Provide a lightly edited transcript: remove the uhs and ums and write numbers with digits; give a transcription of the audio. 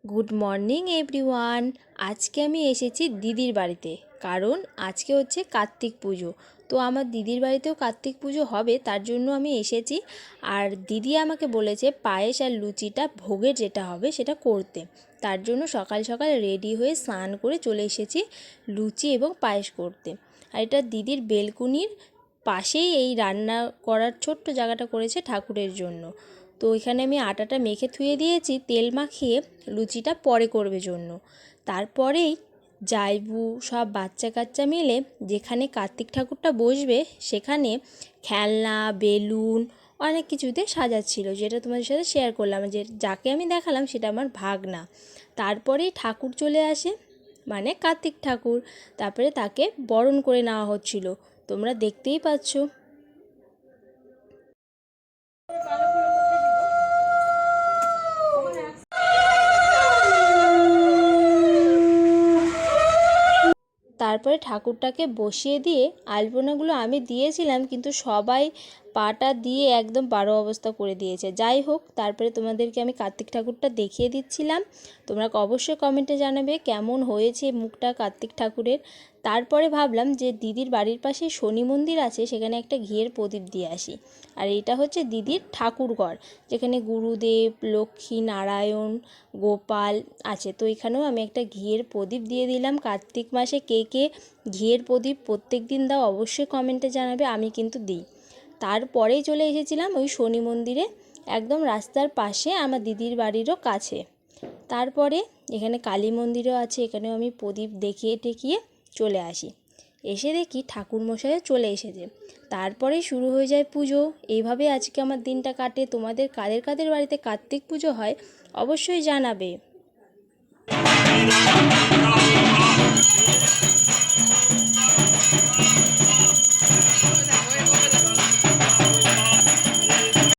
Good morning everyone. আজকে আমি এসেছি দিদির বাড়িতে, কারণ আজকে হচ্ছে কার্তিক পুজো। তো আমার দিদির বাড়িতেও কার্তিক পুজো হবে, তার জন্য আমি এসেছি। আর দিদি আমাকে বলেছে পায়েস আর লুচিটা ভোগের যেটা হবে সেটা করতে। তার জন্য সকাল সকাল রেডি হয়ে স্নান করে চলে এসেছি লুচি এবং পায়েস করতে। আর এটা দিদির বেলকুনির পাশেই এই রান্না করার ছোট্ট জায়গাটা করেছে ঠাকুরের জন্য। তো এখানে আমি আটাটা মেখে থুয়ে দিয়েছি, তেল মাখিয়ে লুচিটা পরে করবে জন্য। তারপরেই জাইবু সব বাচ্চা কাচ্চা মিলে যেখানে কার্তিক ঠাকুরটা বসবে সেখানে খেলনা, বেলুন অনেক কিছুতে সাজাচ্ছিল, যেটা তোমাদের সাথে শেয়ার করলাম। যে যাকে আমি দেখালাম সেটা আমার ভাগনা। তারপরেই ঠাকুর চলে আসে, মানে কার্তিক ঠাকুর। তারপরে তাকে বরণ করে নেওয়া হচ্ছিল, তোমরা দেখতেই পাচ্ছ। তারপরে ঠাকুরটাকে বসিয়ে দিয়ে আলপনাগুলো আমি দিয়েছিলাম, কিন্তু সবাই পাটা দিয়ে একদম বারো অবস্থা করে দিয়েছে। যাই হোক, তারপরে তোমাদেরকে আমি কার্তিক ঠাকুরটা দেখিয়ে দিচ্ছিলাম। তোমরা অবশ্যই কমেন্টে জানাবে কেমন হয়েছে মুখটা কার্তিক ঠাকুরের। তারপরে ভাবলাম যে দিদির বাড়ির পাশে শনি মন্দির আছে, সেখানে একটা ঘিয়ের প্রদীপ দিয়ে আসি। আর এটা হচ্ছে দিদির ঠাকুরঘর, যেখানে গুরুদেব, লক্ষ্মী নারায়ণ, গোপাল আছে। তো এখানেও আমি একটা ঘিয়ের প্রদীপ দিয়ে দিলাম। কার্তিক মাসে কে কে ঘিয়ের প্রদীপ প্রত্যেক দিন দাও অবশ্যই কমেন্টে জানাবে, আমি কিন্তু দিই। তারপরেই চলে এসেছিলাম ওই শনি মন্দিরে, একদম রাস্তার পাশে, আমার দিদির বাড়িরও কাছে। তারপরে এখানে কালী মন্দিরও আছে, এখানেও আমি প্রদীপ দেখিয়ে টেকিয়ে চলে আসি। এসে দেখি ঠাকুরমশাইও চলে এসেছে। তারপরেই শুরু হয়ে যায় পুজো। এইভাবে আজকে আমার দিনটা কাটে। তোমাদের কাদের কাদের বাড়িতে কার্তিক পুজো হয় অবশ্যই জানাবে।